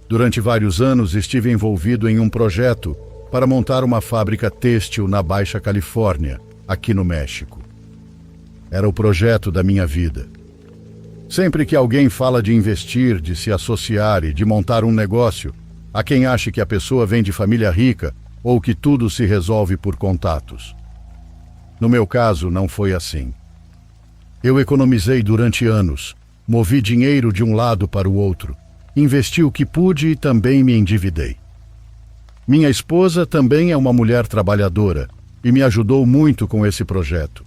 Durante vários anos estive envolvido em um projeto para montar uma fábrica têxtil na Baixa Califórnia, aqui no México. Era o projeto da minha vida. Sempre que alguém fala de investir, de se associar e de montar um negócio, há quem ache que a pessoa vem de família rica ou que tudo se resolve por contatos. No meu caso, não foi assim. Eu economizei durante anos, movi dinheiro de um lado para o outro, investi o que pude e também me endividei. Minha esposa também é uma mulher trabalhadora e me ajudou muito com esse projeto.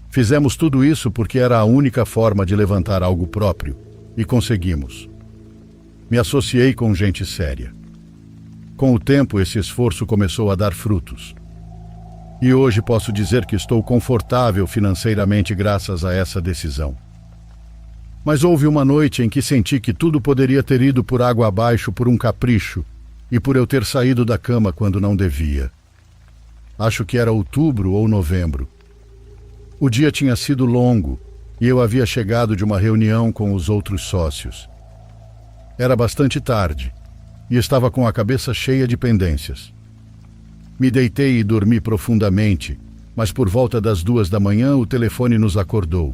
Fizemos tudo isso porque era a única forma de levantar algo próprio, e conseguimos. Me associei com gente séria. Com o tempo, esse esforço começou a dar frutos. E hoje posso dizer que estou confortável financeiramente graças a essa decisão. Mas houve uma noite em que senti que tudo poderia ter ido por água abaixo por um capricho e por eu ter saído da cama quando não devia. Acho que era outubro ou novembro. O dia tinha sido longo e eu havia chegado de uma reunião com os outros sócios. Era bastante tarde e estava com a cabeça cheia de pendências. Me deitei e dormi profundamente, mas por volta das 2 da manhã o telefone nos acordou.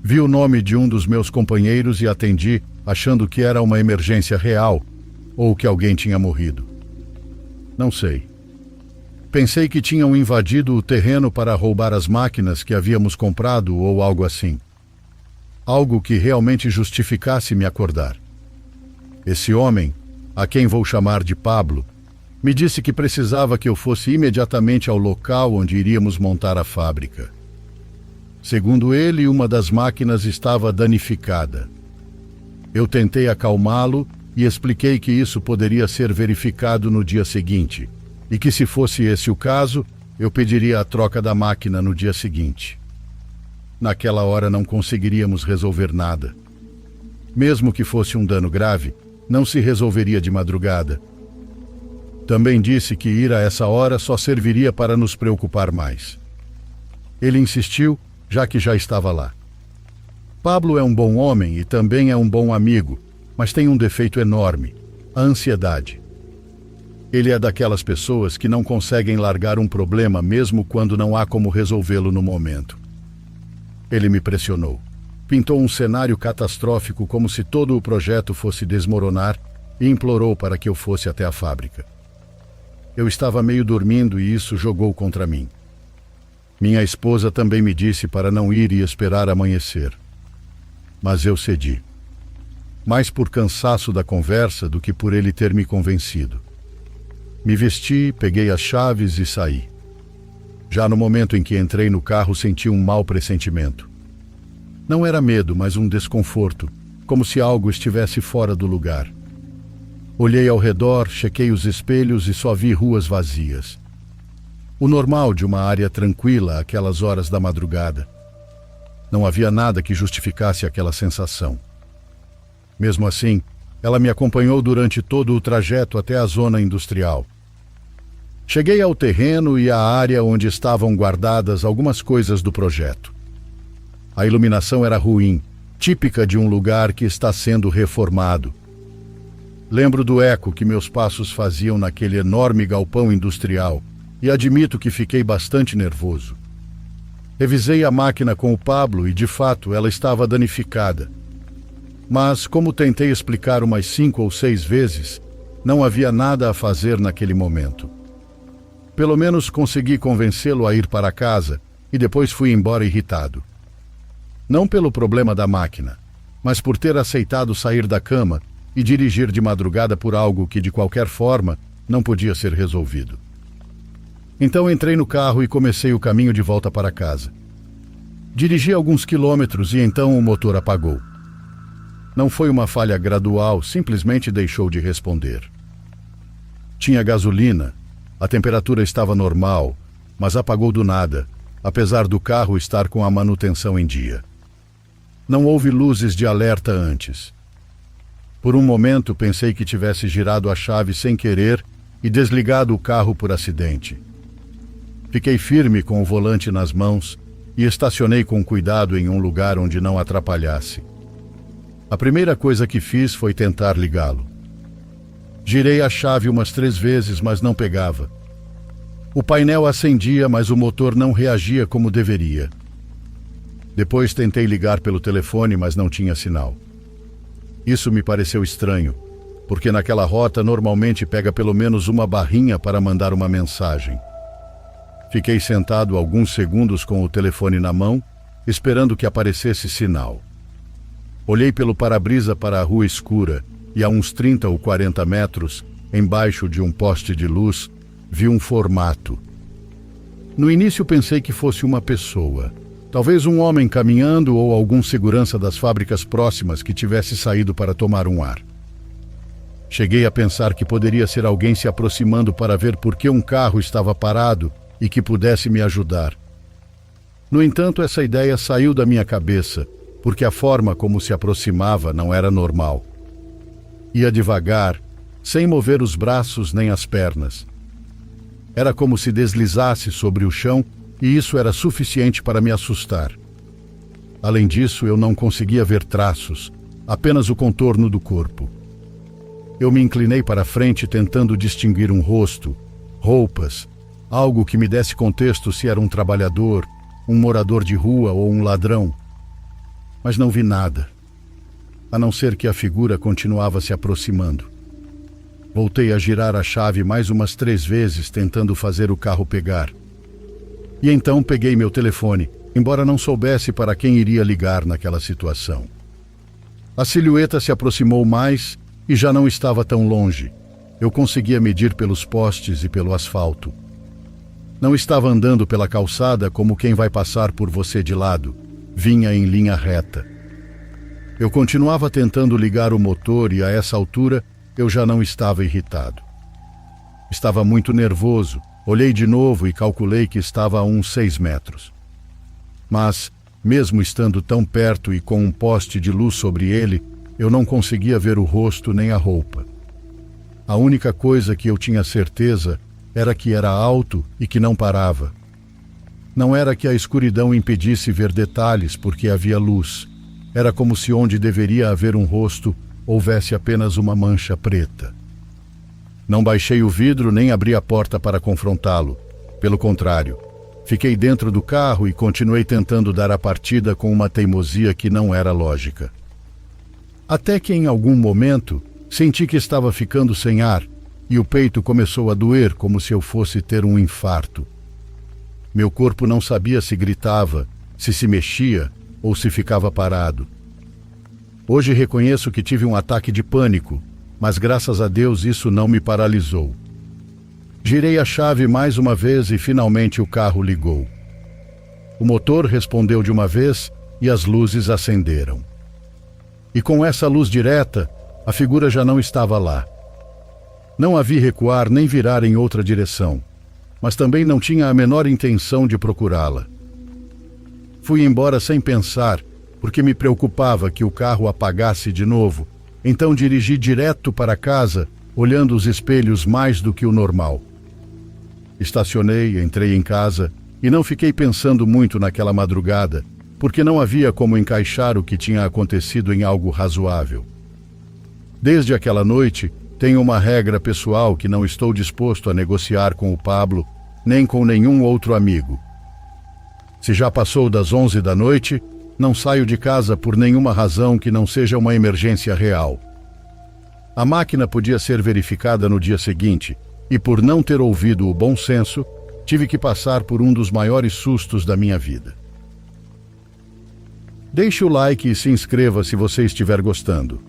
Vi o nome de um dos meus companheiros e atendi, achando que era uma emergência real ou que alguém tinha morrido. Não sei. Pensei que tinham invadido o terreno para roubar as máquinas que havíamos comprado ou algo assim. Algo que realmente justificasse me acordar. Esse homem, a quem vou chamar de Pablo, me disse que precisava que eu fosse imediatamente ao local onde iríamos montar a fábrica. Segundo ele, uma das máquinas estava danificada. Eu tentei acalmá-lo e expliquei que isso poderia ser verificado no dia seguinte, e que se fosse esse o caso, eu pediria a troca da máquina no dia seguinte. Naquela hora não conseguiríamos resolver nada. Mesmo que fosse um dano grave, não se resolveria de madrugada. Também disse que ir a essa hora só serviria para nos preocupar mais. Ele insistiu, já que já estava lá. Pablo é um bom homem e também é um bom amigo, mas tem um defeito enorme: a ansiedade. Ele é daquelas pessoas que não conseguem largar um problema mesmo quando não há como resolvê-lo no momento. Ele me pressionou. Pintou um cenário catastrófico como se todo o projeto fosse desmoronar e implorou para que eu fosse até a fábrica. Eu estava meio dormindo e isso jogou contra mim. Minha esposa também me disse para não ir e esperar amanhecer. Mas eu cedi. Mais por cansaço da conversa do que por ele ter me convencido. Me vesti, peguei as chaves e saí. Já no momento em que entrei no carro, senti um mau pressentimento. Não era medo, mas um desconforto, como se algo estivesse fora do lugar. Olhei ao redor, chequei os espelhos e só vi ruas vazias. O normal de uma área tranquila àquelas horas da madrugada. Não havia nada que justificasse aquela sensação. Mesmo assim, ela me acompanhou durante todo o trajeto até a zona industrial. Cheguei ao terreno e à área onde estavam guardadas algumas coisas do projeto. A iluminação era ruim, típica de um lugar que está sendo reformado. Lembro do eco que meus passos faziam naquele enorme galpão industrial e admito que fiquei bastante nervoso. Revisei a máquina com o Pablo e, de fato, ela estava danificada. Mas, como tentei explicar umas 5 ou 6 vezes, não havia nada a fazer naquele momento. Pelo menos consegui convencê-lo a ir para casa e depois fui embora irritado. Não pelo problema da máquina, mas por ter aceitado sair da cama e dirigir de madrugada por algo que, de qualquer forma, não podia ser resolvido. Então entrei no carro e comecei o caminho de volta para casa. Dirigi alguns quilômetros e então o motor apagou. Não foi uma falha gradual, simplesmente deixou de responder. Tinha gasolina, a temperatura estava normal, mas apagou do nada, apesar do carro estar com a manutenção em dia. Não houve luzes de alerta antes. Por um momento pensei que tivesse girado a chave sem querer e desligado o carro por acidente. Fiquei firme com o volante nas mãos e estacionei com cuidado em um lugar onde não atrapalhasse. A primeira coisa que fiz foi tentar ligá-lo. Girei a chave umas 3 vezes, mas não pegava. O painel acendia, mas o motor não reagia como deveria. Depois tentei ligar pelo telefone, mas não tinha sinal. Isso me pareceu estranho, porque naquela rota normalmente pega pelo menos uma barrinha para mandar uma mensagem. Fiquei sentado alguns segundos com o telefone na mão, esperando que aparecesse sinal. Olhei pelo para-brisa para a rua escura e a uns 30 ou 40 metros, embaixo de um poste de luz, vi um formato. No início pensei que fosse uma pessoa, talvez um homem caminhando ou algum segurança das fábricas próximas que tivesse saído para tomar um ar. Cheguei a pensar que poderia ser alguém se aproximando para ver por que um carro estava parado e que pudesse me ajudar. No entanto, essa ideia saiu da minha cabeça, porque a forma como se aproximava não era normal. Ia devagar, sem mover os braços nem as pernas. Era como se deslizasse sobre o chão e isso era suficiente para me assustar. Além disso, eu não conseguia ver traços, apenas o contorno do corpo. Eu me inclinei para frente tentando distinguir um rosto, roupas, algo que me desse contexto se era um trabalhador, um morador de rua ou um ladrão. Mas não vi nada, a não ser que a figura continuava se aproximando. Voltei a girar a chave mais umas 3 vezes, tentando fazer o carro pegar. E então peguei meu telefone, embora não soubesse para quem iria ligar naquela situação. A silhueta se aproximou mais e já não estava tão longe. Eu conseguia medir pelos postes e pelo asfalto. Não estava andando pela calçada como quem vai passar por você de lado. Vinha em linha reta. Eu continuava tentando ligar o motor e a essa altura eu já não estava irritado. Estava muito nervoso. Olhei de novo e calculei que estava a uns 6 metros. Mas, mesmo estando tão perto e com um poste de luz sobre ele, eu não conseguia ver o rosto nem a roupa. A única coisa que eu tinha certeza era que era alto e que não parava. Não era que a escuridão impedisse ver detalhes, porque havia luz. Era como se onde deveria haver um rosto houvesse apenas uma mancha preta. Não baixei o vidro nem abri a porta para confrontá-lo. Pelo contrário, fiquei dentro do carro e continuei tentando dar a partida com uma teimosia que não era lógica. Até que em algum momento senti que estava ficando sem ar e o peito começou a doer como se eu fosse ter um infarto. Meu corpo não sabia se gritava, se mexia ou se ficava parado. Hoje reconheço que tive um ataque de pânico, mas graças a Deus isso não me paralisou. Girei a chave mais uma vez e finalmente o carro ligou. O motor respondeu de uma vez e as luzes acenderam. E com essa luz direta, a figura já não estava lá. Não a vi recuar nem virar em outra direção, mas também não tinha a menor intenção de procurá-la. Fui embora sem pensar, porque me preocupava que o carro apagasse de novo, então dirigi direto para casa, olhando os espelhos mais do que o normal. Estacionei, entrei em casa e não fiquei pensando muito naquela madrugada, porque não havia como encaixar o que tinha acontecido em algo razoável. Desde aquela noite, tenho uma regra pessoal que não estou disposto a negociar com o Pablo, nem com nenhum outro amigo. Se já passou das 11 da noite, não saio de casa por nenhuma razão que não seja uma emergência real. A máquina podia ser verificada no dia seguinte, e por não ter ouvido o bom senso, tive que passar por um dos maiores sustos da minha vida. Deixe o like e se inscreva se você estiver gostando.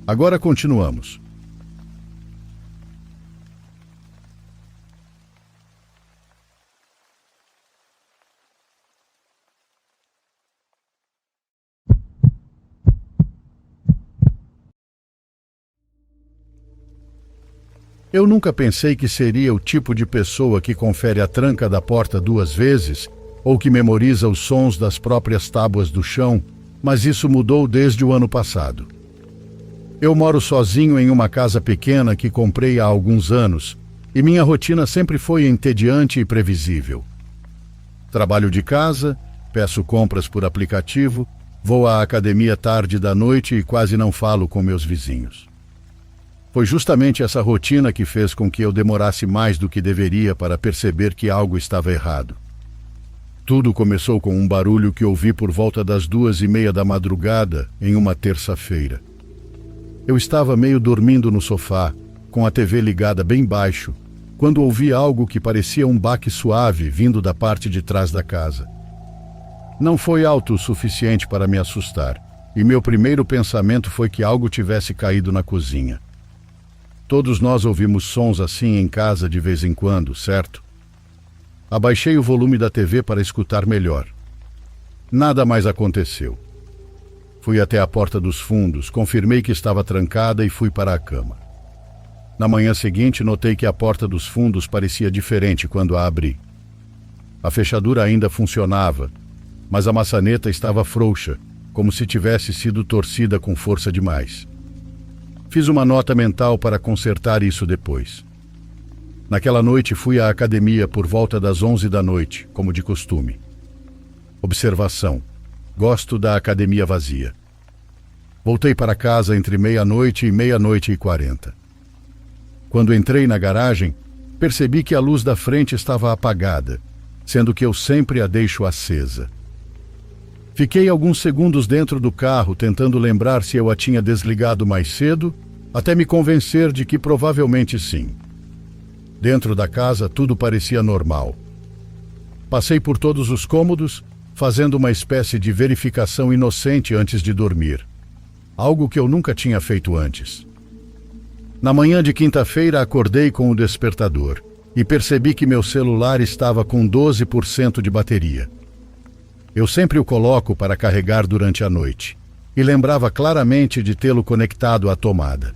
Agora continuamos. Eu nunca pensei que seria o tipo de pessoa que confere a tranca da porta 2 vezes ou que memoriza os sons das próprias tábuas do chão, mas isso mudou desde o ano passado. Eu moro sozinho em uma casa pequena que comprei há alguns anos e minha rotina sempre foi entediante e previsível. Trabalho de casa, peço compras por aplicativo, vou à academia tarde da noite e quase não falo com meus vizinhos. Foi justamente essa rotina que fez com que eu demorasse mais do que deveria para perceber que algo estava errado. Tudo começou com um barulho que ouvi por volta das 2:30 da madrugada, em uma terça-feira. Eu estava meio dormindo no sofá, com a TV ligada bem baixo, quando ouvi algo que parecia um baque suave vindo da parte de trás da casa. Não foi alto o suficiente para me assustar, e meu primeiro pensamento foi que algo tivesse caído na cozinha. Todos nós ouvimos sons assim em casa de vez em quando, certo? Abaixei o volume da TV para escutar melhor. Nada mais aconteceu. Fui até a porta dos fundos, confirmei que estava trancada e fui para a cama. Na manhã seguinte, notei que a porta dos fundos parecia diferente quando a abri. A fechadura ainda funcionava, mas a maçaneta estava frouxa, como se tivesse sido torcida com força demais. Fiz uma nota mental para consertar isso depois. Naquela noite fui à academia por volta das 11 da noite, como de costume. Observação: gosto da academia vazia. Voltei para casa entre 00:30 e 00:40. Quando entrei na garagem, percebi que a luz da frente estava apagada, sendo que eu sempre a deixo acesa. Fiquei alguns segundos dentro do carro tentando lembrar se eu a tinha desligado mais cedo, até me convencer de que provavelmente sim. Dentro da casa tudo parecia normal. Passei por todos os cômodos, fazendo uma espécie de verificação inocente antes de dormir. Algo que eu nunca tinha feito antes. Na manhã de quinta-feira acordei com o despertador e percebi que meu celular estava com 12% de bateria. Eu sempre o coloco para carregar durante a noite e lembrava claramente de tê-lo conectado à tomada.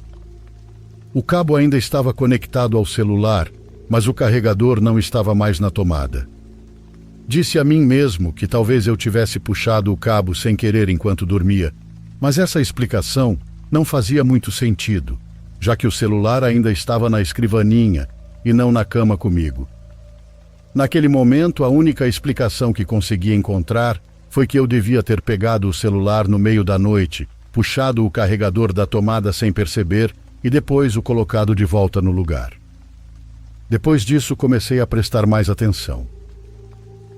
O cabo ainda estava conectado ao celular, mas o carregador não estava mais na tomada. Disse a mim mesmo que talvez eu tivesse puxado o cabo sem querer enquanto dormia, mas essa explicação não fazia muito sentido, já que o celular ainda estava na escrivaninha e não na cama comigo. Naquele momento, a única explicação que consegui encontrar foi que eu devia ter pegado o celular no meio da noite, puxado o carregador da tomada sem perceber e depois o colocado de volta no lugar. Depois disso, comecei a prestar mais atenção.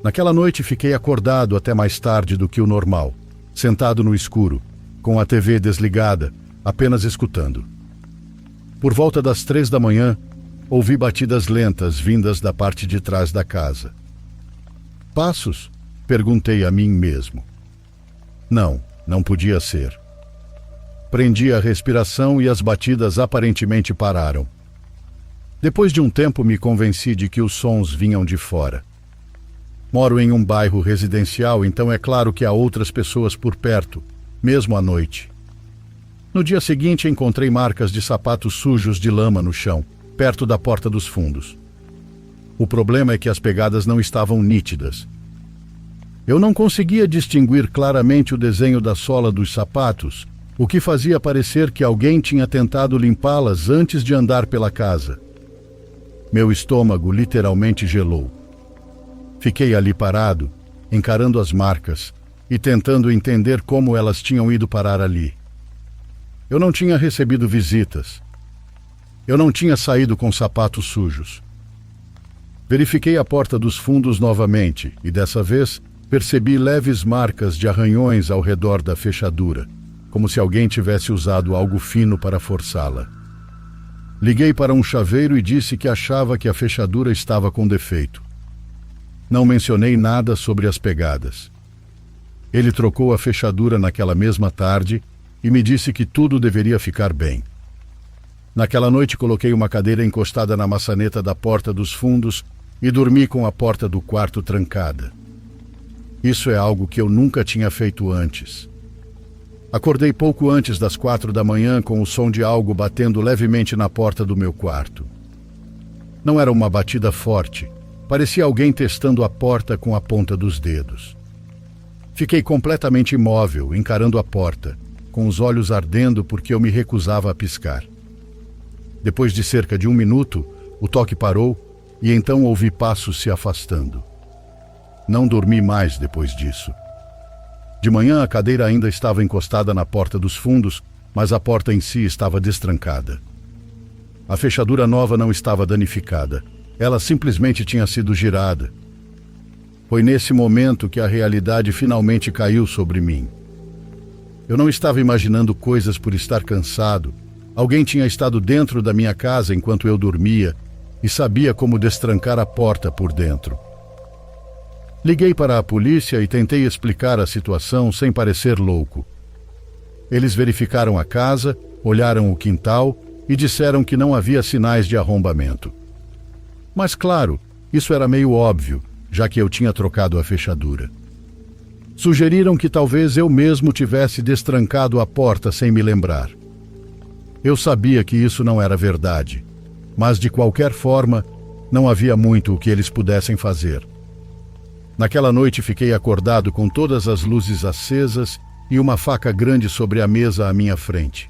Naquela noite, fiquei acordado até mais tarde do que o normal, sentado no escuro, com a TV desligada, apenas escutando. Por volta das 3 da manhã, ouvi batidas lentas vindas da parte de trás da casa. Passos? Perguntei a mim mesmo. Não podia ser. Prendi a respiração e as batidas aparentemente pararam. Depois de um tempo me convenci de que os sons vinham de fora. Moro em um bairro residencial, então é claro que há outras pessoas por perto, mesmo à noite. No dia seguinte encontrei marcas de sapatos sujos de lama no chão, perto da porta dos fundos. O problema é que as pegadas não estavam nítidas. Eu não conseguia distinguir claramente o desenho da sola dos sapatos, o que fazia parecer que alguém tinha tentado limpá-las antes de andar pela casa. Meu estômago literalmente gelou. Fiquei ali parado, encarando as marcas e tentando entender como elas tinham ido parar ali. Eu não tinha recebido visitas. Eu não tinha saído com sapatos sujos. Verifiquei a porta dos fundos novamente e, dessa vez, percebi leves marcas de arranhões ao redor da fechadura, como se alguém tivesse usado algo fino para forçá-la. Liguei para um chaveiro e disse que achava que a fechadura estava com defeito. Não mencionei nada sobre as pegadas. Ele trocou a fechadura naquela mesma tarde e me disse que tudo deveria ficar bem. Naquela noite coloquei uma cadeira encostada na maçaneta da porta dos fundos e dormi com a porta do quarto trancada. Isso é algo que eu nunca tinha feito antes. Acordei pouco antes das 4 da manhã com o som de algo batendo levemente na porta do meu quarto. Não era uma batida forte, parecia alguém testando a porta com a ponta dos dedos. Fiquei completamente imóvel, encarando a porta, com os olhos ardendo porque eu me recusava a piscar. Depois de cerca de 1 minuto, o toque parou e então ouvi passos se afastando. Não dormi mais depois disso. De manhã a cadeira ainda estava encostada na porta dos fundos, mas a porta em si estava destrancada. A fechadura nova não estava danificada. Ela simplesmente tinha sido girada. Foi nesse momento que a realidade finalmente caiu sobre mim. Eu não estava imaginando coisas por estar cansado. Alguém tinha estado dentro da minha casa enquanto eu dormia e sabia como destrancar a porta por dentro. Liguei para a polícia e tentei explicar a situação sem parecer louco. Eles verificaram a casa, olharam o quintal e disseram que não havia sinais de arrombamento. Mas claro, isso era meio óbvio, já que eu tinha trocado a fechadura. Sugeriram que talvez eu mesmo tivesse destrancado a porta sem me lembrar. Eu sabia que isso não era verdade, mas de qualquer forma, não havia muito o que eles pudessem fazer. Naquela noite fiquei acordado com todas as luzes acesas e uma faca grande sobre a mesa à minha frente.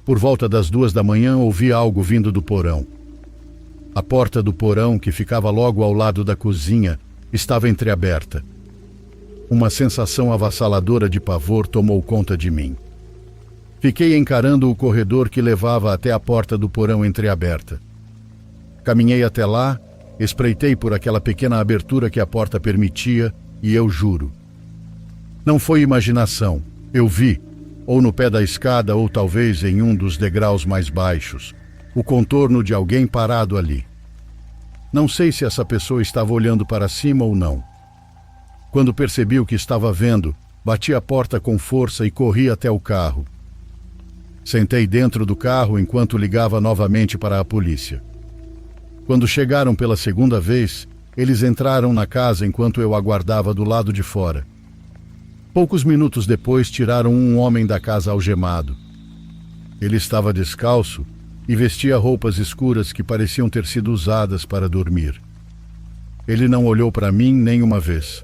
Por volta das 2 da manhã ouvi algo vindo do porão. A porta do porão, que ficava logo ao lado da cozinha, estava entreaberta. Uma sensação avassaladora de pavor tomou conta de mim. Fiquei encarando o corredor que levava até a porta do porão entreaberta. Caminhei até lá, espreitei por aquela pequena abertura que a porta permitia e eu juro. Não foi imaginação, eu vi, ou no pé da escada ou talvez em um dos degraus mais baixos, o contorno de alguém parado ali. Não sei se essa pessoa estava olhando para cima ou não. Quando percebi o que estava vendo, bati a porta com força e corri até o carro. Sentei dentro do carro enquanto ligava novamente para a polícia. Quando chegaram pela segunda vez, eles entraram na casa enquanto eu aguardava do lado de fora. Poucos minutos depois, tiraram um homem da casa algemado. Ele estava descalço e vestia roupas escuras que pareciam ter sido usadas para dormir. Ele não olhou para mim nem uma vez.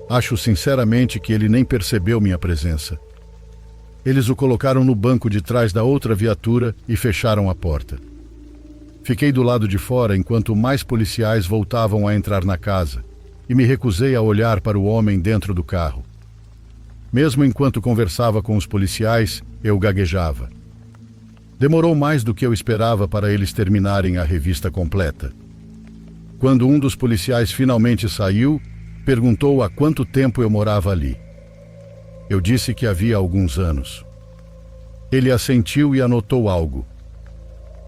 Acho sinceramente que ele nem percebeu minha presença. Eles o colocaram no banco de trás da outra viatura e fecharam a porta. Fiquei do lado de fora enquanto mais policiais voltavam a entrar na casa e me recusei a olhar para o homem dentro do carro. Mesmo enquanto conversava com os policiais, eu gaguejava. Demorou mais do que eu esperava para eles terminarem a revista completa. Quando um dos policiais finalmente saiu, perguntou há quanto tempo eu morava ali. Eu disse que havia alguns anos. Ele assentiu e anotou algo.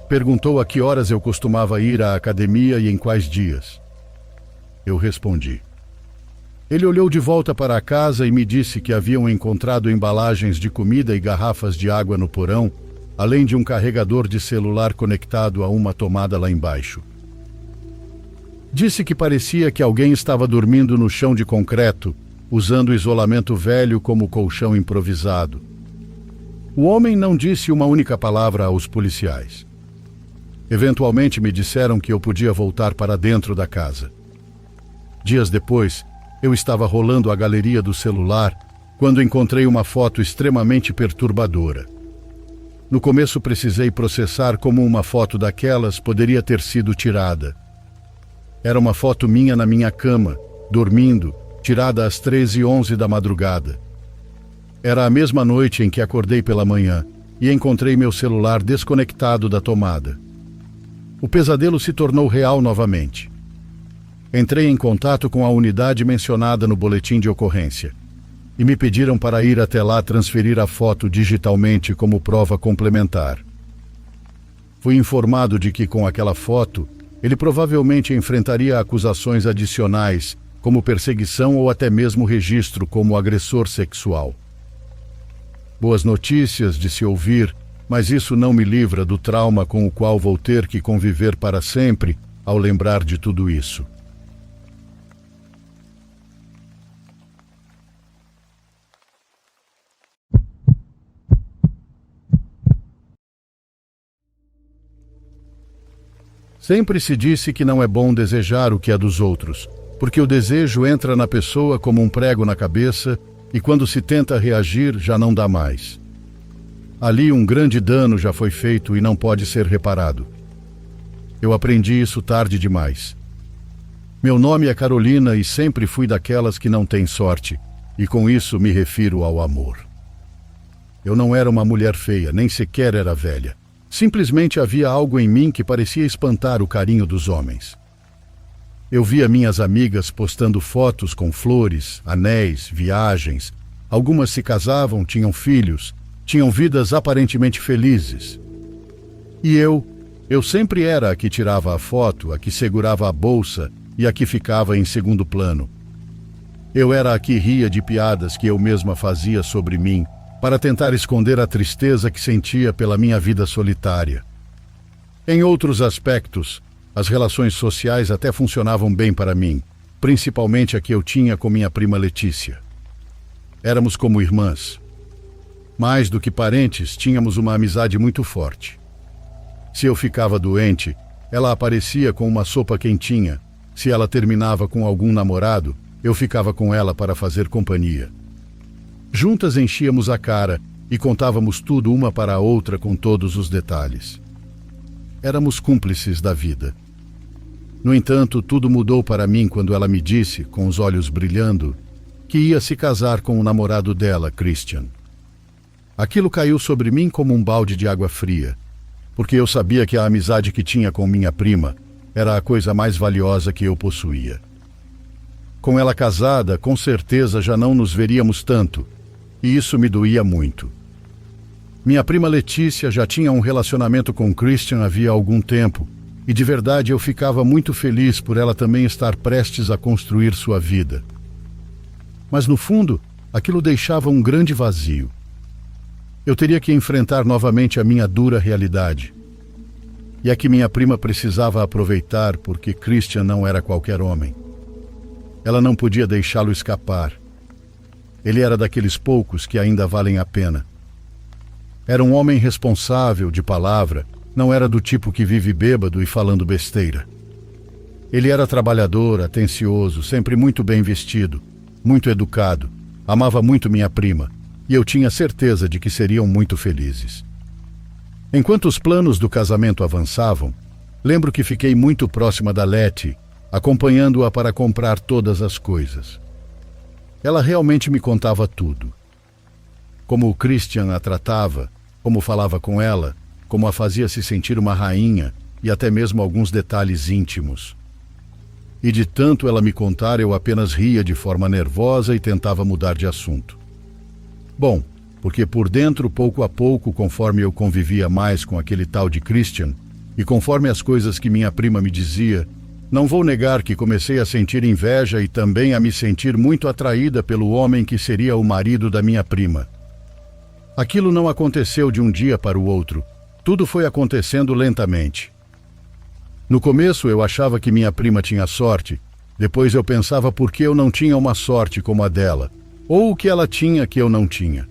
Perguntou a que horas eu costumava ir à academia e em quais dias. Eu respondi. Ele olhou de volta para a casa e me disse que haviam encontrado embalagens de comida e garrafas de água no porão, além de um carregador de celular conectado a uma tomada lá embaixo. Disse que parecia que alguém estava dormindo no chão de concreto, usando isolamento velho como colchão improvisado. O homem não disse uma única palavra aos policiais. Eventualmente me disseram que eu podia voltar para dentro da casa. Dias depois, eu estava rolando a galeria do celular quando encontrei uma foto extremamente perturbadora. No começo precisei processar como uma foto daquelas poderia ter sido tirada. Era uma foto minha na minha cama, dormindo, tirada às 13h11 da madrugada. Era a mesma noite em que acordei pela manhã e encontrei meu celular desconectado da tomada. O pesadelo se tornou real novamente. Entrei em contato com a unidade mencionada no boletim de ocorrência e me pediram para ir até lá transferir a foto digitalmente como prova complementar. Fui informado de que com aquela foto ele provavelmente enfrentaria acusações adicionais, como perseguição ou até mesmo registro como agressor sexual. Boas notícias de se ouvir, mas isso não me livra do trauma com o qual vou ter que conviver para sempre ao lembrar de tudo isso. Sempre se disse que não é bom desejar o que é dos outros, porque o desejo entra na pessoa como um prego na cabeça e quando se tenta reagir já não dá mais. Ali um grande dano já foi feito e não pode ser reparado. Eu aprendi isso tarde demais. Meu nome é Carolina e sempre fui daquelas que não têm sorte, e com isso me refiro ao amor. Eu não era uma mulher feia, nem sequer era velha. Simplesmente havia algo em mim que parecia espantar o carinho dos homens. Eu via minhas amigas postando fotos com flores, anéis, viagens. Algumas se casavam, tinham filhos, tinham vidas aparentemente felizes. E eu sempre era a que tirava a foto, a que segurava a bolsa e a que ficava em segundo plano. Eu era a que ria de piadas que eu mesma fazia sobre mim, para tentar esconder a tristeza que sentia pela minha vida solitária. Em outros aspectos, as relações sociais até funcionavam bem para mim, principalmente a que eu tinha com minha prima Letícia. Éramos como irmãs. Mais do que parentes, tínhamos uma amizade muito forte. Se eu ficava doente, ela aparecia com uma sopa quentinha. Se ela terminava com algum namorado, eu ficava com ela para fazer companhia. Juntas enchíamos a cara e contávamos tudo uma para a outra com todos os detalhes. Éramos cúmplices da vida. No entanto, tudo mudou para mim quando ela me disse, com os olhos brilhando, que ia se casar com o namorado dela, Christian. Aquilo caiu sobre mim como um balde de água fria, porque eu sabia que a amizade que tinha com minha prima era a coisa mais valiosa que eu possuía. Com ela casada, com certeza já não nos veríamos tanto, e isso me doía muito. Minha prima Letícia já tinha um relacionamento com Christian havia algum tempo, e de verdade eu ficava muito feliz por ela também estar prestes a construir sua vida. Mas no fundo, aquilo deixava um grande vazio. Eu teria que enfrentar novamente a minha dura realidade. E a que minha prima precisava aproveitar porque Christian não era qualquer homem. Ela não podia deixá-lo escapar. Ele era daqueles poucos que ainda valem a pena. Era um homem responsável, de palavra, não era do tipo que vive bêbado e falando besteira. Ele era trabalhador, atencioso, sempre muito bem vestido, muito educado, amava muito minha prima, e eu tinha certeza de que seriam muito felizes. Enquanto os planos do casamento avançavam, lembro que fiquei muito próxima da Letty, acompanhando-a para comprar todas as coisas. Ela realmente me contava tudo. Como o Christian a tratava, como falava com ela, como a fazia se sentir uma rainha e até mesmo alguns detalhes íntimos. E de tanto ela me contar, eu apenas ria de forma nervosa e tentava mudar de assunto. Bom, porque por dentro, pouco a pouco, conforme eu convivia mais com aquele tal de Christian, e conforme as coisas que minha prima me dizia, não vou negar que comecei a sentir inveja e também a me sentir muito atraída pelo homem que seria o marido da minha prima. Aquilo não aconteceu de um dia para o outro. Tudo foi acontecendo lentamente. No começo eu achava que minha prima tinha sorte, depois eu pensava por que eu não tinha uma sorte como a dela, ou o que ela tinha que eu não tinha.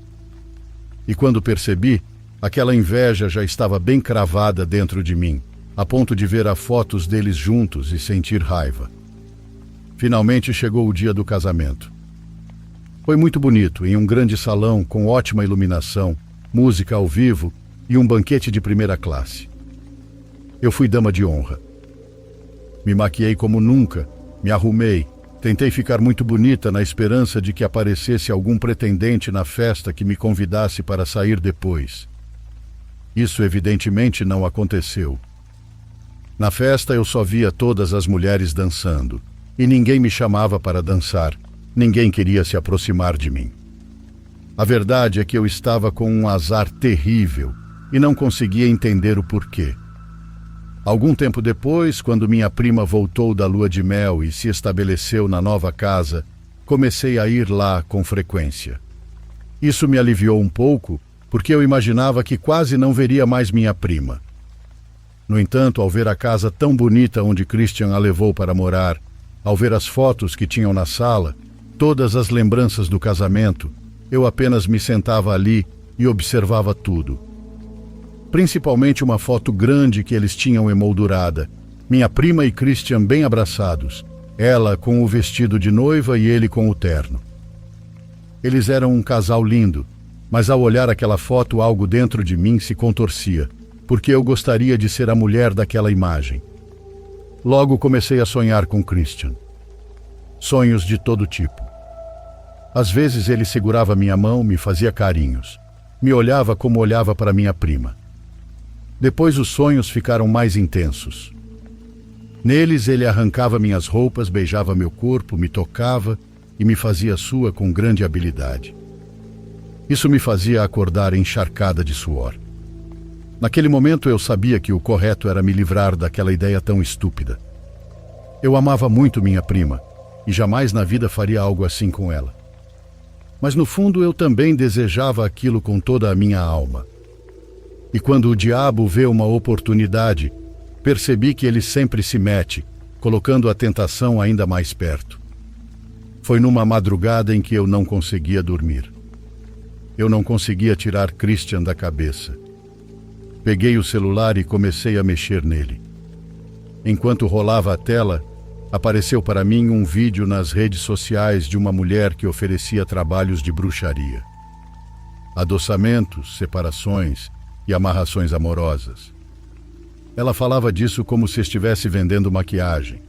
E quando percebi, aquela inveja já estava bem cravada dentro de mim, a ponto de ver as fotos deles juntos e sentir raiva. Finalmente chegou o dia do casamento. Foi muito bonito, em um grande salão com ótima iluminação, música ao vivo e um banquete de primeira classe. Eu fui dama de honra. Me maquiei como nunca, me arrumei, tentei ficar muito bonita na esperança de que aparecesse algum pretendente na festa que me convidasse para sair depois. Isso evidentemente não aconteceu. Na festa eu só via todas as mulheres dançando, e ninguém me chamava para dançar, ninguém queria se aproximar de mim. A verdade é que eu estava com um azar terrível e não conseguia entender o porquê. Algum tempo depois, quando minha prima voltou da lua de mel e se estabeleceu na nova casa, comecei a ir lá com frequência. Isso me aliviou um pouco, porque eu imaginava que quase não veria mais minha prima. No entanto, ao ver a casa tão bonita onde Christian a levou para morar, ao ver as fotos que tinham na sala, todas as lembranças do casamento, eu apenas me sentava ali e observava tudo. Principalmente uma foto grande que eles tinham emoldurada, minha prima e Christian bem abraçados, ela com o vestido de noiva e ele com o terno. Eles eram um casal lindo, mas ao olhar aquela foto algo dentro de mim se contorcia, porque eu gostaria de ser a mulher daquela imagem. Logo comecei a sonhar com Christian. Sonhos de todo tipo. Às vezes ele segurava minha mão, me fazia carinhos. Me olhava como olhava para minha prima. Depois os sonhos ficaram mais intensos. Neles ele arrancava minhas roupas, beijava meu corpo, me tocava e me fazia sua com grande habilidade. Isso me fazia acordar encharcada de suor. Naquele momento eu sabia que o correto era me livrar daquela ideia tão estúpida. Eu amava muito minha prima e jamais na vida faria algo assim com ela. Mas no fundo eu também desejava aquilo com toda a minha alma. E quando o diabo vê uma oportunidade, percebi que ele sempre se mete, colocando a tentação ainda mais perto. Foi numa madrugada em que eu não conseguia dormir. Eu não conseguia tirar Christian da cabeça. Peguei o celular e comecei a mexer nele. Enquanto rolava a tela, apareceu para mim um vídeo nas redes sociais de uma mulher que oferecia trabalhos de bruxaria. Adoçamentos, separações e amarrações amorosas. Ela falava disso como se estivesse vendendo maquiagem.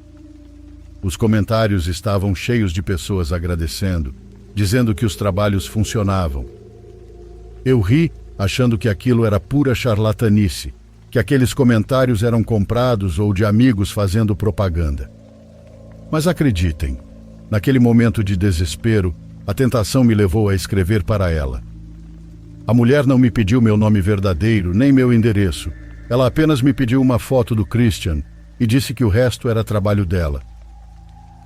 Os comentários estavam cheios de pessoas agradecendo, dizendo que os trabalhos funcionavam. Eu ri, achando que aquilo era pura charlatanice, que aqueles comentários eram comprados ou de amigos fazendo propaganda. Mas acreditem, naquele momento de desespero, a tentação me levou a escrever para ela. A mulher não me pediu meu nome verdadeiro, nem meu endereço. Ela apenas me pediu uma foto do Christian e disse que o resto era trabalho dela.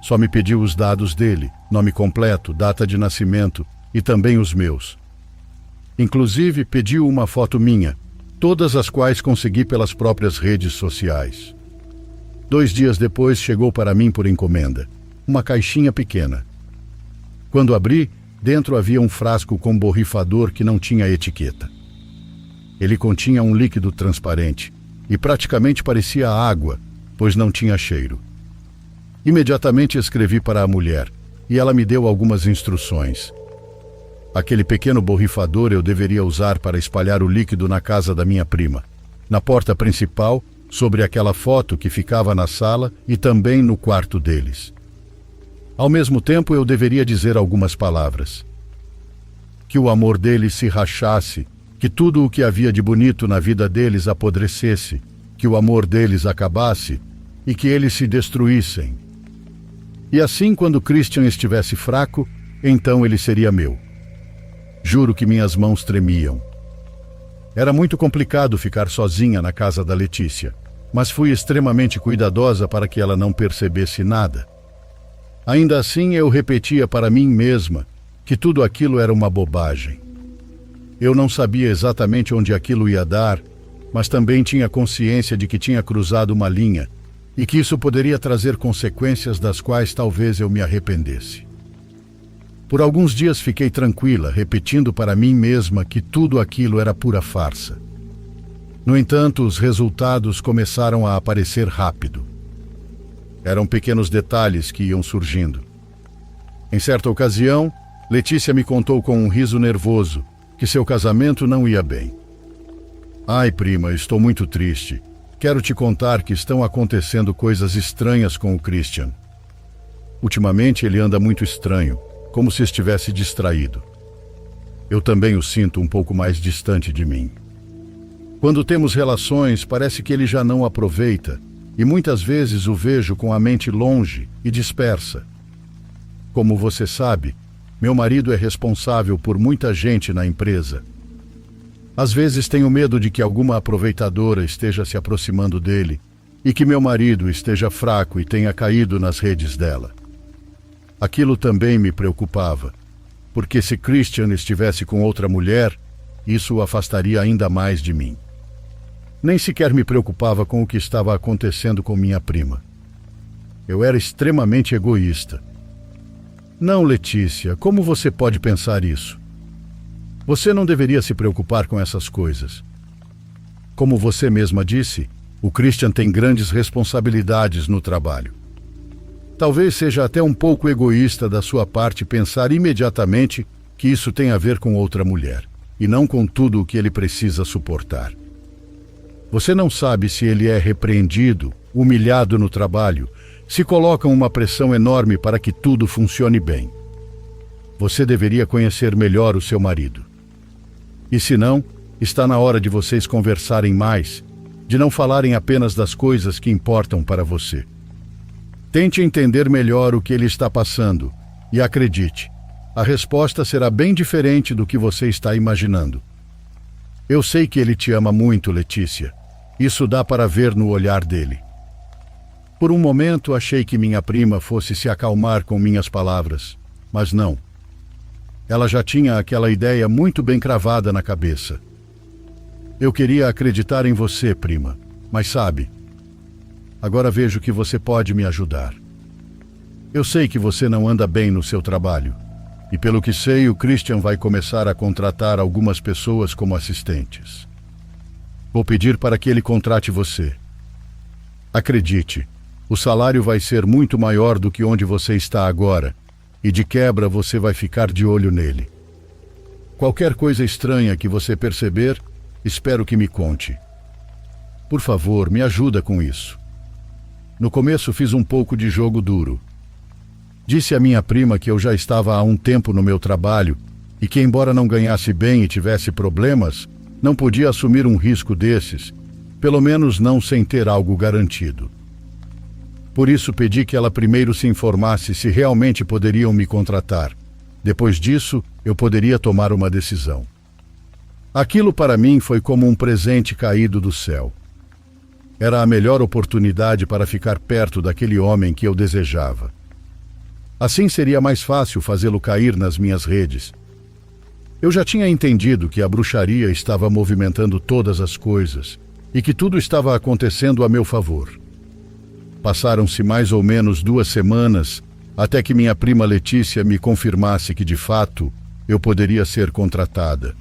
Só me pediu os dados dele, nome completo, data de nascimento e também os meus. Inclusive pediu uma foto minha, todas as quais consegui pelas próprias redes sociais. 2 dias depois chegou para mim por encomenda, uma caixinha pequena. Quando abri, dentro havia um frasco com borrifador que não tinha etiqueta. Ele continha um líquido transparente e praticamente parecia água, pois não tinha cheiro. Imediatamente escrevi para a mulher e ela me deu algumas instruções. Aquele pequeno borrifador eu deveria usar para espalhar o líquido na casa da minha prima, na porta principal, sobre aquela foto que ficava na sala e também no quarto deles. Ao mesmo tempo eu deveria dizer algumas palavras. Que o amor deles se rachasse, que tudo o que havia de bonito na vida deles apodrecesse, que o amor deles acabasse e que eles se destruíssem. E assim, quando Christian estivesse fraco, então ele seria meu. Juro que minhas mãos tremiam. Era muito complicado ficar sozinha na casa da Letícia, mas fui extremamente cuidadosa para que ela não percebesse nada. Ainda assim, eu repetia para mim mesma que tudo aquilo era uma bobagem. Eu não sabia exatamente onde aquilo ia dar, mas também tinha consciência de que tinha cruzado uma linha e que isso poderia trazer consequências das quais talvez eu me arrependesse. Por alguns dias fiquei tranquila, repetindo para mim mesma que tudo aquilo era pura farsa. No entanto, os resultados começaram a aparecer rápido. Eram pequenos detalhes que iam surgindo. Em certa ocasião, Letícia me contou com um riso nervoso que seu casamento não ia bem. Ai, prima, estou muito triste. Quero te contar que estão acontecendo coisas estranhas com o Christian. Ultimamente ele anda muito estranho, como se estivesse distraído. Eu também o sinto um pouco mais distante de mim. Quando temos relações, parece que ele já não aproveita, e muitas vezes o vejo com a mente longe e dispersa. Como você sabe, meu marido é responsável por muita gente na empresa. Às vezes tenho medo de que alguma aproveitadora esteja se aproximando dele e que meu marido esteja fraco e tenha caído nas redes dela. Aquilo também me preocupava, porque se Christian estivesse com outra mulher, isso o afastaria ainda mais de mim. Nem sequer me preocupava com o que estava acontecendo com minha prima. Eu era extremamente egoísta. Não, Letícia, como você pode pensar isso? Você não deveria se preocupar com essas coisas. Como você mesma disse, o Christian tem grandes responsabilidades no trabalho. Talvez seja até um pouco egoísta da sua parte pensar imediatamente que isso tem a ver com outra mulher, e não com tudo o que ele precisa suportar. Você não sabe se ele é repreendido, humilhado no trabalho, se colocam uma pressão enorme para que tudo funcione bem. Você deveria conhecer melhor o seu marido. E se não, está na hora de vocês conversarem mais de não falarem apenas das coisas que importam para você. Tente entender melhor o que ele está passando e acredite, a resposta será bem diferente do que você está imaginando. Eu sei que ele te ama muito, Letícia. Isso dá para ver no olhar dele. Por um momento achei que minha prima fosse se acalmar com minhas palavras, mas não. Ela já tinha aquela ideia muito bem cravada na cabeça. Eu queria acreditar em você, prima, mas sabe, agora vejo que você pode me ajudar. Eu sei que você não anda bem no seu trabalho, e pelo que sei, o Christian vai começar a contratar algumas pessoas como assistentes. Vou pedir para que ele contrate você. Acredite, o salário vai ser muito maior do que onde você está agora, e de quebra você vai ficar de olho nele. Qualquer coisa estranha que você perceber, espero que me conte. Por favor, me ajuda com isso. No começo fiz um pouco de jogo duro. Disse à minha prima que eu já estava há um tempo no meu trabalho e que, embora não ganhasse bem e tivesse problemas, não podia assumir um risco desses, pelo menos não sem ter algo garantido. Por isso pedi que ela primeiro se informasse se realmente poderiam me contratar. Depois disso, eu poderia tomar uma decisão. Aquilo para mim foi como um presente caído do céu. Era a melhor oportunidade para ficar perto daquele homem que eu desejava. Assim seria mais fácil fazê-lo cair nas minhas redes. Eu já tinha entendido que a bruxaria estava movimentando todas as coisas e que tudo estava acontecendo a meu favor. Passaram-se mais ou menos 2 semanas até que minha prima Letícia me confirmasse que, de fato, eu poderia ser contratada.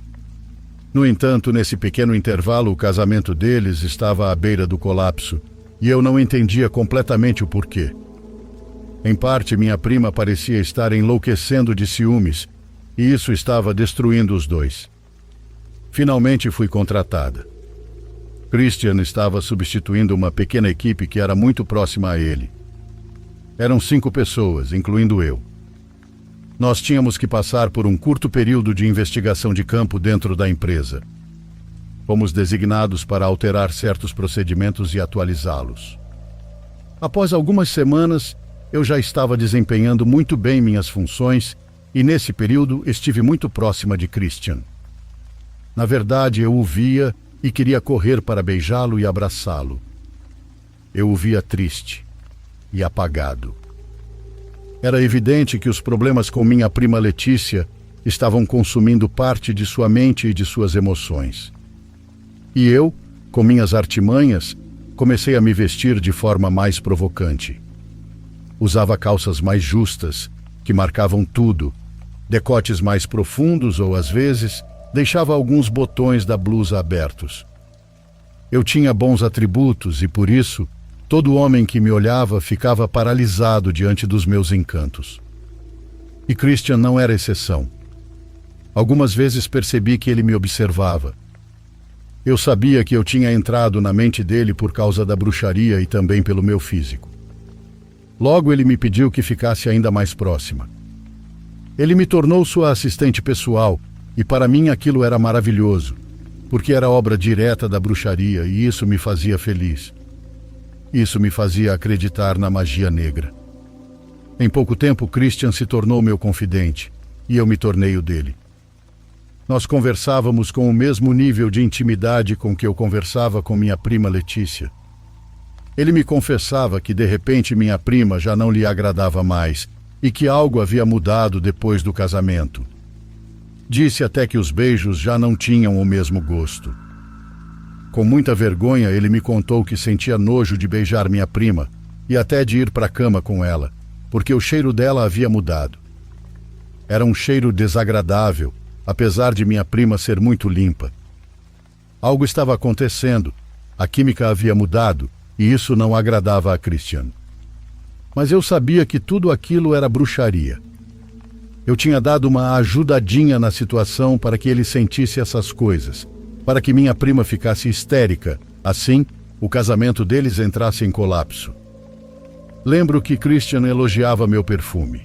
No entanto, nesse pequeno intervalo, o casamento deles estava à beira do colapso e eu não entendia completamente o porquê. Em parte, minha prima parecia estar enlouquecendo de ciúmes e isso estava destruindo os dois. Finalmente fui contratada. Christian estava substituindo uma pequena equipe que era muito próxima a ele. Eram 5 pessoas, incluindo eu. Nós tínhamos que passar por um curto período de investigação de campo dentro da empresa. Fomos designados para alterar certos procedimentos e atualizá-los. Após algumas semanas, eu já estava desempenhando muito bem minhas funções e, nesse período, estive muito próxima de Christian. Na verdade, eu o via e queria correr para beijá-lo e abraçá-lo. Eu o via triste e apagado. Era evidente que os problemas com minha prima Letícia estavam consumindo parte de sua mente e de suas emoções. E eu, com minhas artimanhas, comecei a me vestir de forma mais provocante. Usava calças mais justas, que marcavam tudo, decotes mais profundos ou, às vezes, deixava alguns botões da blusa abertos. Eu tinha bons atributos e, por isso, todo homem que me olhava ficava paralisado diante dos meus encantos. E Christian não era exceção. Algumas vezes percebi que ele me observava. Eu sabia que eu tinha entrado na mente dele por causa da bruxaria e também pelo meu físico. Logo ele me pediu que ficasse ainda mais próxima. Ele me tornou sua assistente pessoal e para mim aquilo era maravilhoso, porque era obra direta da bruxaria e isso me fazia feliz. Isso me fazia acreditar na magia negra. Em pouco tempo, Christian se tornou meu confidente e eu me tornei o dele. Nós conversávamos com o mesmo nível de intimidade com que eu conversava com minha prima Letícia. Ele me confessava que, de repente, minha prima já não lhe agradava mais e que algo havia mudado depois do casamento. Disse até que os beijos já não tinham o mesmo gosto. Com muita vergonha, ele me contou que sentia nojo de beijar minha prima e até de ir para a cama com ela, porque o cheiro dela havia mudado. Era um cheiro desagradável, apesar de minha prima ser muito limpa. Algo estava acontecendo, a química havia mudado e isso não agradava a Christian. Mas eu sabia que tudo aquilo era bruxaria. Eu tinha dado uma ajudadinha na situação para que ele sentisse essas coisas, para que minha prima ficasse histérica. Assim, o casamento deles entrasse em colapso. Lembro que Christian elogiava meu perfume.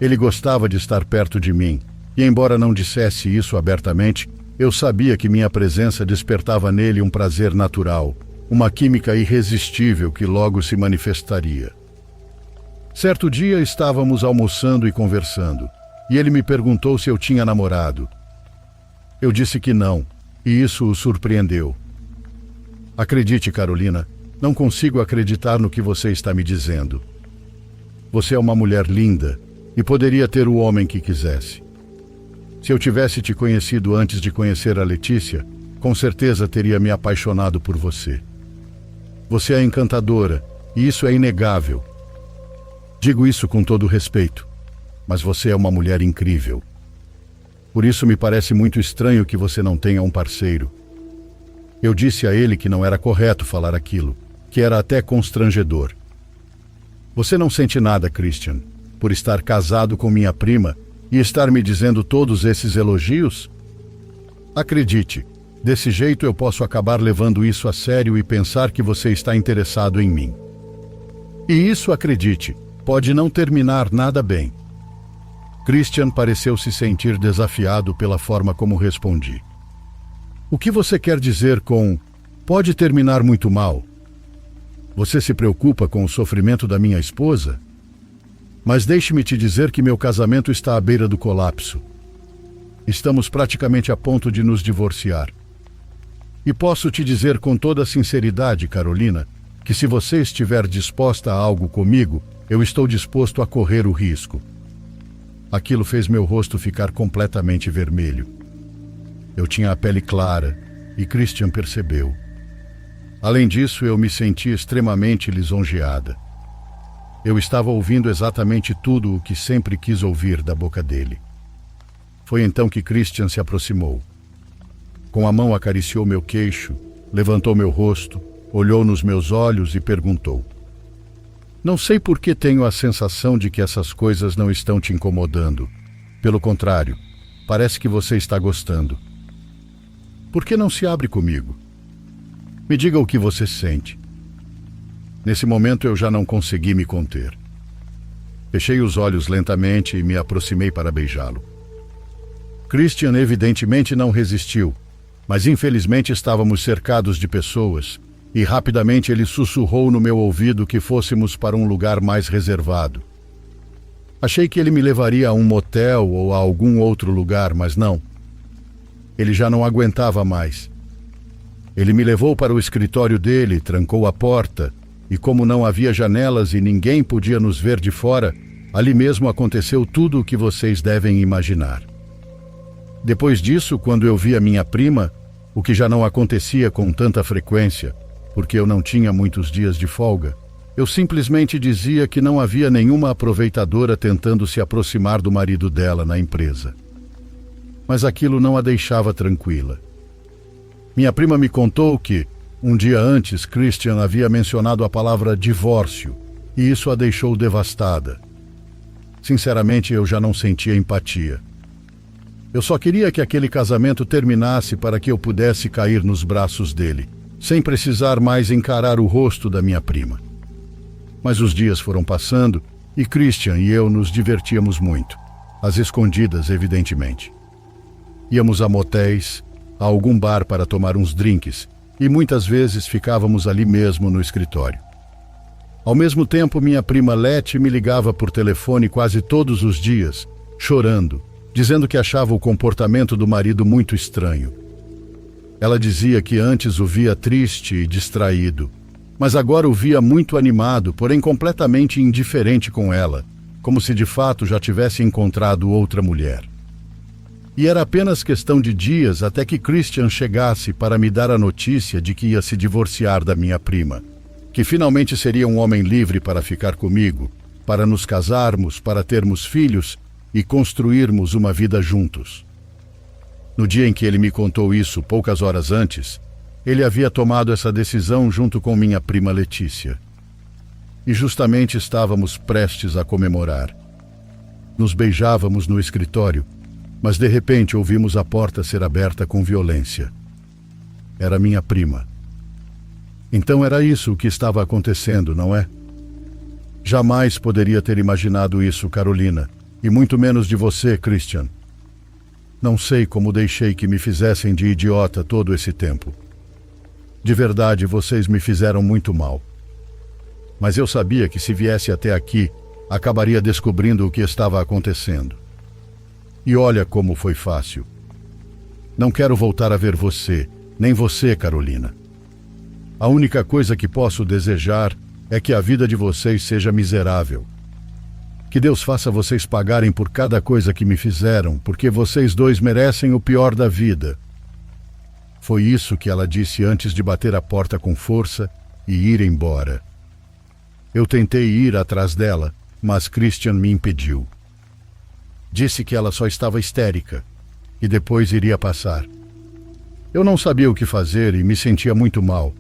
Ele gostava de estar perto de mim, e embora não dissesse isso abertamente, Eu sabia que minha presença despertava nele um prazer natural, uma química irresistível que logo se manifestaria. Certo dia estávamos almoçando e conversando, e ele me perguntou se eu tinha namorado. Eu disse que não, e isso o surpreendeu. Acredite, Carolina, não consigo acreditar no que você está me dizendo. Você é uma mulher linda e poderia ter o homem que quisesse. Se eu tivesse te conhecido antes de conhecer a Letícia, com certeza teria me apaixonado por você. Você é encantadora, e isso é inegável. Digo isso com todo respeito, mas você é uma mulher incrível. Por isso me parece muito estranho que você não tenha um parceiro. Eu disse a ele que não era correto falar aquilo, que era até constrangedor. Você não sente nada, Christian, por estar casado com minha prima e estar me dizendo todos esses elogios? Acredite, desse jeito eu posso acabar levando isso a sério e pensar que você está interessado em mim. E isso, acredite, pode não terminar nada bem. Christian pareceu se sentir desafiado pela forma como respondi. O que você quer dizer com pode terminar muito mal? Você se preocupa com o sofrimento da minha esposa? Mas deixe-me te dizer que meu casamento está à beira do colapso. Estamos praticamente a ponto de nos divorciar. E posso te dizer com toda sinceridade, Carolina, que se você estiver disposta a algo comigo, eu estou disposto a correr o risco. Aquilo fez meu rosto ficar completamente vermelho. Eu tinha a pele clara e Christian percebeu. Além disso, eu me senti extremamente lisonjeada. Eu estava ouvindo exatamente tudo o que sempre quis ouvir da boca dele. Foi então que Christian se aproximou. Com a mão acariciou meu queixo, levantou meu rosto, olhou nos meus olhos e perguntou: não sei por que tenho a sensação de que essas coisas não estão te incomodando. Pelo contrário, parece que você está gostando. Por que não se abre comigo? Me diga o que você sente. Nesse momento eu já não consegui me conter. Fechei os olhos lentamente e me aproximei para beijá-lo. Christian evidentemente não resistiu, mas infelizmente estávamos cercados de pessoas e rapidamente ele sussurrou no meu ouvido que fôssemos para um lugar mais reservado. Achei que ele me levaria a um motel ou a algum outro lugar, mas não. Ele já não aguentava mais. Ele me levou para o escritório dele, trancou a porta, e como não havia janelas e ninguém podia nos ver de fora, ali mesmo aconteceu tudo o que vocês devem imaginar. Depois disso, quando eu vi a minha prima, o que já não acontecia com tanta frequência, porque eu não tinha muitos dias de folga, eu simplesmente dizia que não havia nenhuma aproveitadora tentando se aproximar do marido dela na empresa. Mas aquilo não a deixava tranquila. Minha prima me contou que, um dia antes, Christian havia mencionado a palavra divórcio, e isso a deixou devastada. Sinceramente, eu já não sentia empatia. Eu só queria que aquele casamento terminasse para que eu pudesse cair nos braços dele, sem precisar mais encarar o rosto da minha prima. Mas os dias foram passando e Christian e eu nos divertíamos muito, às escondidas, evidentemente. Íamos a motéis, a algum bar para tomar uns drinks e muitas vezes ficávamos ali mesmo no escritório. Ao mesmo tempo, minha prima Letty me ligava por telefone quase todos os dias, chorando, dizendo que achava o comportamento do marido muito estranho. Ela dizia que antes o via triste e distraído, mas agora o via muito animado, porém completamente indiferente com ela, como se de fato já tivesse encontrado outra mulher. E era apenas questão de dias até que Christian chegasse para me dar a notícia de que ia se divorciar da minha prima, que finalmente seria um homem livre para ficar comigo, para nos casarmos, para termos filhos e construirmos uma vida juntos. No dia em que ele me contou isso, poucas horas antes, ele havia tomado essa decisão junto com minha prima Letícia. E justamente estávamos prestes a comemorar. Nos beijávamos no escritório, mas de repente ouvimos a porta ser aberta com violência. Era minha prima. Então era isso o que estava acontecendo, não é? Jamais poderia ter imaginado isso, Carolina, e muito menos de você, Christian. Não sei como deixei que me fizessem de idiota todo esse tempo. De verdade, vocês me fizeram muito mal. Mas eu sabia que se viesse até aqui, acabaria descobrindo o que estava acontecendo. E olha como foi fácil. Não quero voltar a ver você, nem você, Carolina. A única coisa que posso desejar é que a vida de vocês seja miserável. Que Deus faça vocês pagarem por cada coisa que me fizeram, porque vocês dois merecem o pior da vida. Foi isso que ela disse antes de bater a porta com força e ir embora. Eu tentei ir atrás dela, mas Christian me impediu. Disse que ela só estava histérica e depois iria passar. Eu não sabia o que fazer e me sentia muito mal.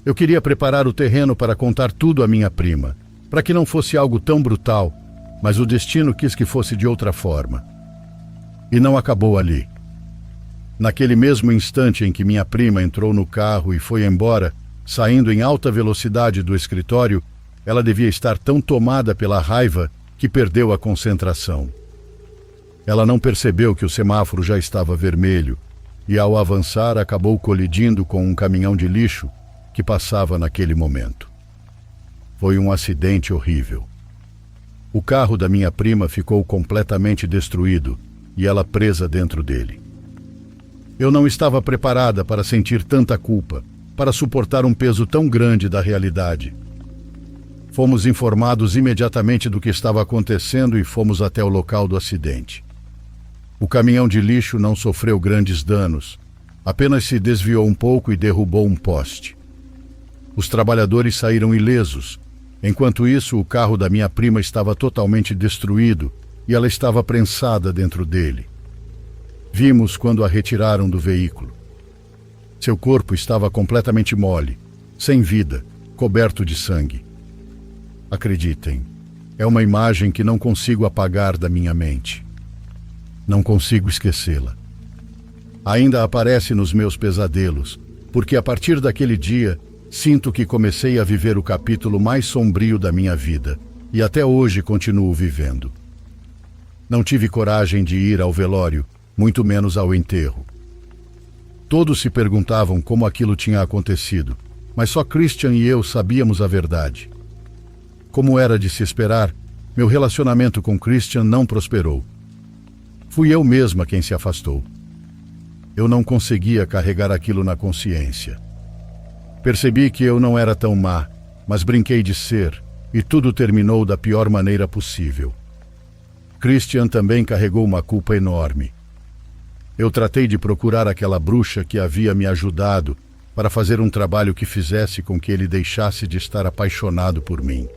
Eu queria preparar o terreno para contar tudo à minha prima, para que não fosse algo tão brutal, mas o destino quis que fosse de outra forma. E não acabou ali. Naquele mesmo instante em que minha prima entrou no carro e foi embora, saindo em alta velocidade do escritório, ela devia estar tão tomada pela raiva que perdeu a concentração. Ela não percebeu que o semáforo já estava vermelho e, ao avançar, acabou colidindo com um caminhão de lixo que passava naquele momento. Foi um acidente horrível. O carro da minha prima ficou completamente destruído e ela presa dentro dele. Eu não estava preparada para sentir tanta culpa, para suportar um peso tão grande da realidade. Fomos informados imediatamente do que estava acontecendo e fomos até o local do acidente. O caminhão de lixo não sofreu grandes danos, apenas se desviou um pouco e derrubou um poste. Os trabalhadores saíram ilesos. Enquanto isso, o carro da minha prima estava totalmente destruído e ela estava prensada dentro dele. Vimos quando a retiraram do veículo. Seu corpo estava completamente mole, sem vida, coberto de sangue. Acreditem, é uma imagem que não consigo apagar da minha mente. Não consigo esquecê-la. Ainda aparece nos meus pesadelos, porque a partir daquele dia, sinto que comecei a viver o capítulo mais sombrio da minha vida, e até hoje continuo vivendo. Não tive coragem de ir ao velório, muito menos ao enterro. Todos se perguntavam como aquilo tinha acontecido, mas só Christian e eu sabíamos a verdade. Como era de se esperar, meu relacionamento com Christian não prosperou. Fui eu mesma quem se afastou. Eu não conseguia carregar aquilo na consciência. Percebi que eu não era tão má, mas brinquei de ser, e tudo terminou da pior maneira possível. Christian também carregou uma culpa enorme. Eu tratei de procurar aquela bruxa que havia me ajudado para fazer um trabalho que fizesse com que ele deixasse de estar apaixonado por mim.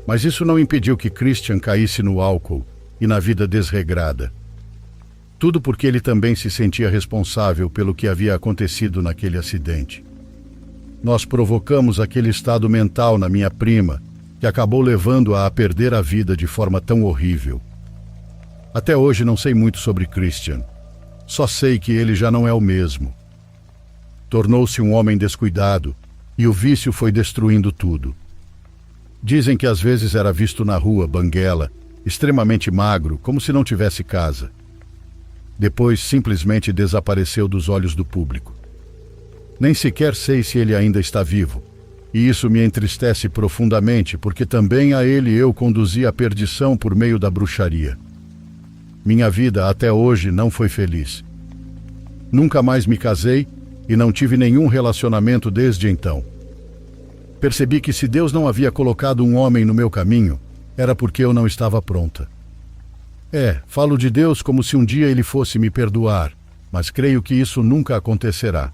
Mas isso não impediu que Christian caísse no álcool e na vida desregrada. Tudo porque ele também se sentia responsável pelo que havia acontecido naquele acidente. Nós provocamos aquele estado mental na minha prima, que acabou levando-a a perder a vida de forma tão horrível. Até hoje não sei muito sobre Christian. Só sei que ele já não é o mesmo. Tornou-se um homem descuidado e o vício foi destruindo tudo. Dizem que às vezes era visto na rua, banguela, extremamente magro, como se não tivesse casa. Depois simplesmente desapareceu dos olhos do público. Nem sequer sei se ele ainda está vivo, e isso me entristece profundamente, porque também a ele eu conduzi à perdição por meio da bruxaria. Minha vida até hoje não foi feliz. Nunca mais me casei e não tive nenhum relacionamento desde então. Percebi que se Deus não havia colocado um homem no meu caminho, era porque eu não estava pronta. Falo de Deus como se um dia ele fosse me perdoar, mas creio que isso nunca acontecerá.